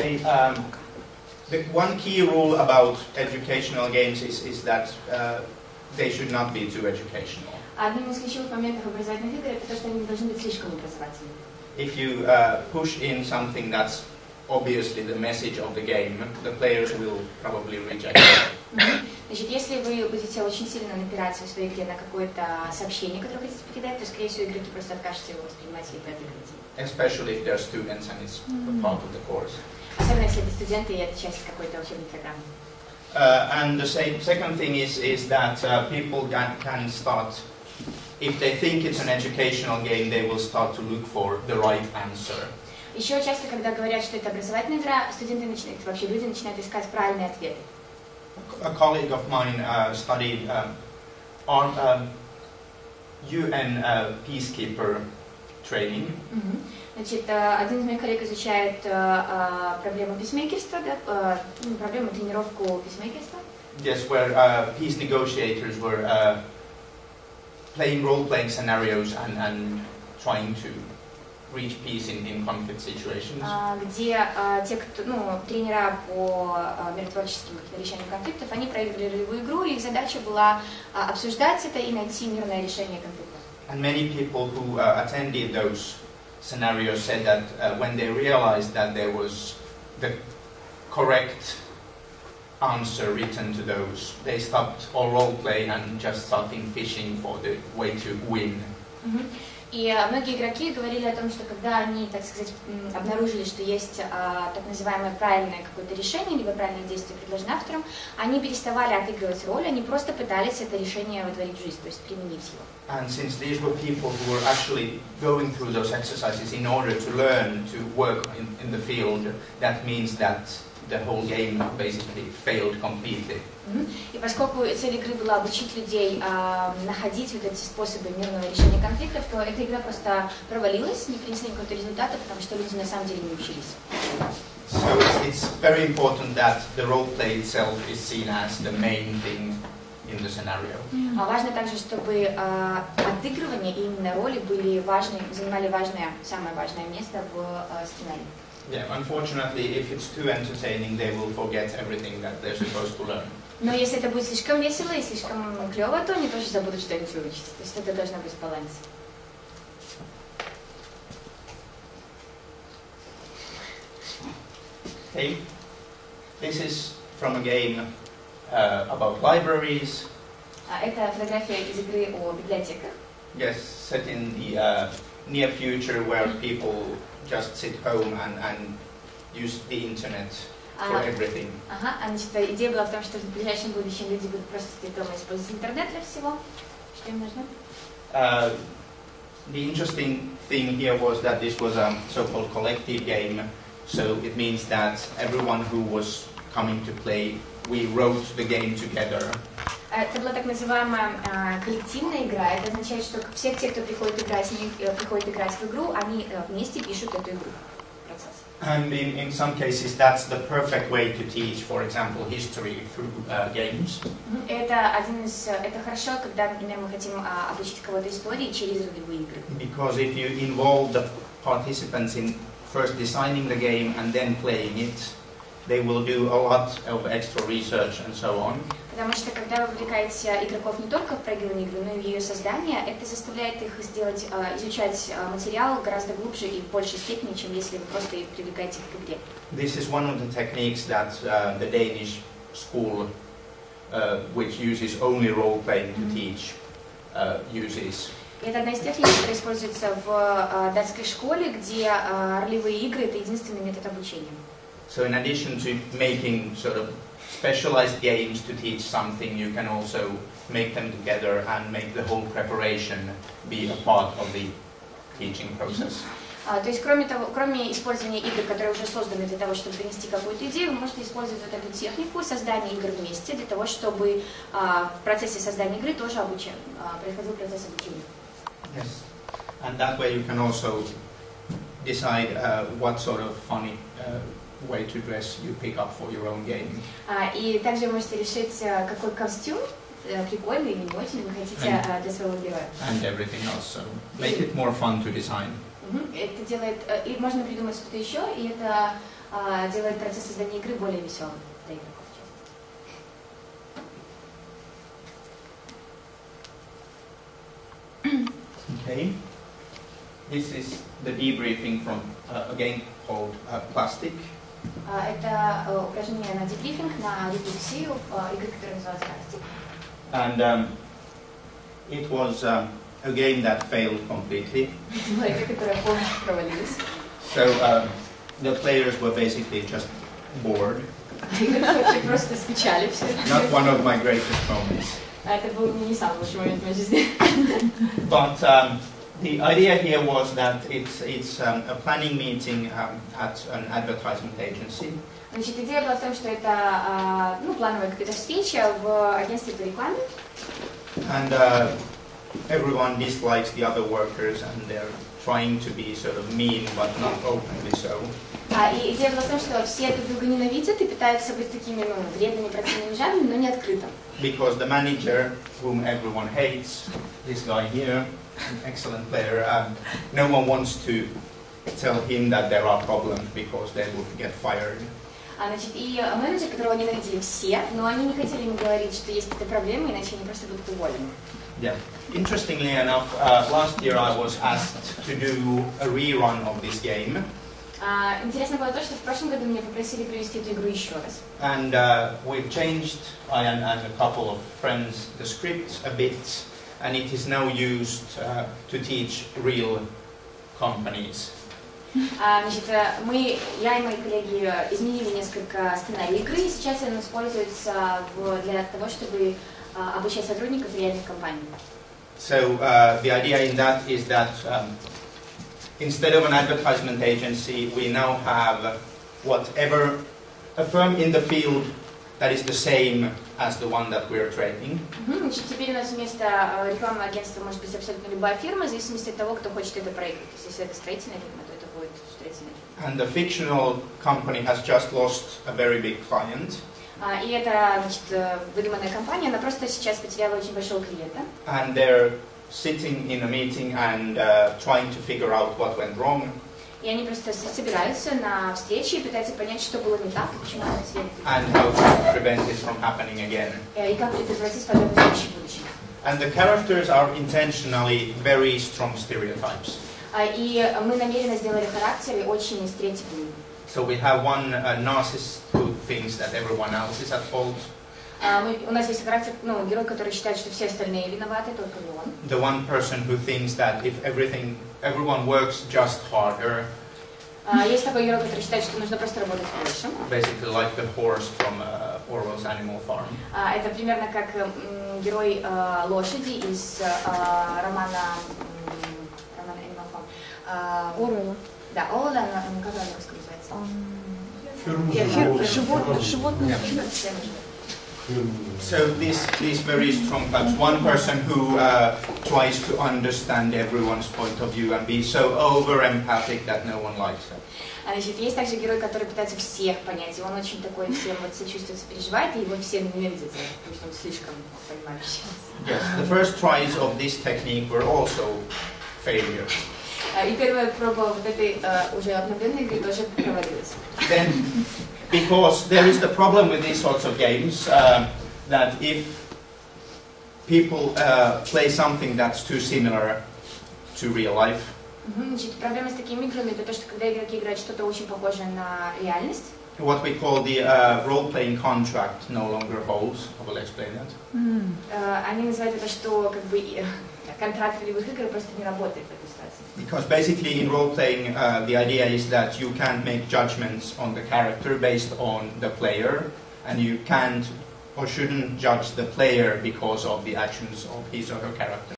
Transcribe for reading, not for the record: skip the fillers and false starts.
say the one key rule about educational games is that they should not be too educational. Одним из ключевых моментов образовательных игр это то, что они не должны быть слишком образовательными. If you push in something that's obviously the message of the game, the players will probably reject it. Значит, если вы будете очень сильно напирать в своей игре на какое-то сообщение, которое хотите передать, то, скорее всего, игроки просто откажутся его воспринимать и подыгрывать. Especially if they're students and it's part of the course. Особенно если это студенты и это часть какой-то учебной программы. And the second thing is that people can start, if they think it's an educational game, they will start to look for the right answer. Еще часто, когда говорят, что это образовательная игра, студенты начинают, вообще люди начинают искать правильные ответы. A colleague of mine studied UN peacekeeper training. Значит, один из моих коллег изучает проблему писмейкерства, да, проблему тренировку писмейкерства. Yes, where peace negotiators were playing role-playing scenarios and trying to reach peace in conflict situations. Где те, кто, тренера по миротворческим решениям конфликтов, они проиграли ролевую игру, и их задача была обсуждать это и найти мирное решение конфликта. And many people who attended those scenarios said that when they realized that there was the correct answer written to those, they stopped all role play and just started fishing for the way to win. И многие игроки говорили о том, что когда они, так сказать, обнаружили, что есть так называемое правильное какое-то решение, либо правильное действие предложено автором, они переставали отыгрывать роль, они просто пытались это решение водворить в жизнь, то есть применить его. And since these were people who were actually going through those exercises in order to learn to work in the field, that means that the whole game basically failed completely. И поскольку цель игры была обучить людей находить вот эти способы мирного решения конфликтов, то эта игра просто провалилась, не принесла никакого результата, потому что люди на самом деле не учились. So it's very important that the role play itself is seen as the main thing in the scenario. Важно также, чтобы отыгрывание и именно роли были важны, занимали самое важное место в сценарии. Yeah, unfortunately, if it's too entertaining, they will forget everything that they're supposed to learn. Но если это будет слишком весело и слишком клево, то они тоже забудут что-нибудь выучить. То есть это должно быть в балансе. Okay, this is from a game about libraries. Это фотография из игры о библиотеках. Yes, set in the near future where people just sit home and use the internet for everything. Значит, идея была в том, что в ближайшем будущем люди будут просто сидеть дома и использовать интернет для всего, что им нужно. The interesting thing here was that this was a so-called collective game, so it means that everyone who was coming to play, we wrote the game together. Это была так называемая коллективная игра. Это означает, что все те, кто приходит играть в игру, они вместе пишут эту игру. Процесс. And in some cases, that's the perfect way to teach, for example, history through games. Это хорошо, когда, например, мы хотим обучить кого-то истории через ролевые игры. Because if you involve the participants in first designing the game and then playing it, they will do a lot of extra research and so on. Потому что когда вы вовлекаете игроков не только в проигрывание игры, но и в ее создание, это заставляет их изучать материал гораздо глубже и в большей степени, чем если вы просто их привлекаете к игре. This is one of the techniques that the Danish school, which uses only role playing to teach, uses. Это одна из техник, которая используется в датской школе, где ролевые игры это единственный метод обучения. So in addition to making sort of specialized games to teach something, you can also make them together and make the whole preparation be a part of the teaching process. То есть, кроме использования игр, которые уже созданы для того, чтобы принести какую-то идею, вы можете использовать вот эту технику создания игр вместе, для того, чтобы в процессе создания игры тоже происходил процесс обучения. Yes, and that way you can also decide what sort of funny way to dress you pick up for your own game. И также вы можете решить, какой костюм прикольный или не очень вы хотите для своего героя. And everything else, so make it more fun to design. Это делает, и можно придумать что-то еще, и это делает процесс создания игры более веселым для игроков. Okay. This is the debriefing from a game called Plastic. Это упражнение на дебрифинг, на рефлексию игры, которая называется Plastic. And it was a game that failed completely. So the players were basically just bored. Not one of my greatest moments. But the idea here was that it's a planning meeting at an advertisement agency. Значит, идея была в том, что это плановая какая-то встреча в агентстве по рекламе. And everyone dislikes the other workers, and they're trying to be sort of mean, but not openly so. И идея была в том, что все друг друга ненавидят и пытаются быть такими вредными, противными, жадными, но не открыто. Because the manager, whom everyone hates, this guy here, an excellent player, no one wants to tell him that there are problems because they would get fired. Значит, и менеджер, которого ненавидели все, но они не хотели ему говорить, что есть какие-то проблемы, иначе они просто будут уволены. Yeah. Interestingly enough, last year I was asked to do a rerun of this game. Интересно было то, что в прошлом году меня попросили провести эту игру еще раз. And we've changed, I and a couple of friends, the script a bit, and it is now used to teach real companies. Значит, я и мои коллеги изменили несколько сценариев игры, и сейчас она используется для того, чтобы обучать сотрудников реальных компаний. So the idea in that is that instead of an advertisement agency, we now have whatever a firm in the field that is the same as the one that we are training. Значит, теперь у нас вместо рекламного агентства может быть абсолютно любая фирма, в зависимости от того, кто хочет это проиграть. Если это строительная фирма, то это будет строительная фирма. And the fictional company has just lost a very big client. И эта, значит, выдуманная компания, она просто сейчас потеряла очень большого клиента. And they're sitting in a meeting and trying to figure out what went wrong. И они просто собираются на встрече и пытаются понять, что было не так, и почему это связано. And how to prevent it from happening again. И как предотвратить подобные вещи в будущем. And the characters are intentionally very strong stereotypes. И мы намеренно сделали характеры очень стереотипными. So we have one narcissist who thinks that everyone else is at fault. У нас есть характер, герой, который считает, что все остальные виноваты, только не он. The one person who thinks that if everyone works just harder. Есть такой герой, который считает, что нужно просто работать больше. Basically like the horse from Orwell's Animal Farm. Это примерно как герой лошади из романа Animal Farm. Орвелла. Да, Орвелла, как она называется? Животные. So these very strong types. One person who tries to understand everyone's point of view and be so over empathic that no one likes him. Значит, есть также герой, который пытается всех понять, и он очень такой всем сочувствует, сопереживает, и его все ненавидят, потому что он слишком понимающий. Yes, the first tries of this technique were also failures. И первая проба вот этой уже обновленной игры тоже провалилась. Then, because there is the problem with these sorts of games, that if people play something that's too similar to real life, Значит, проблема с такими играми это то, что когда игроки играют что-то очень похожее на реальность, what we call the role-playing contract no longer holds. I will explain that. они называют это, что как бы контракт ролевых игр просто не работает в этой ситуации. Because basically in role-playing, the idea is that you can't make judgments on the character based on the player, and you can't or shouldn't judge the player because of the actions of his or her character.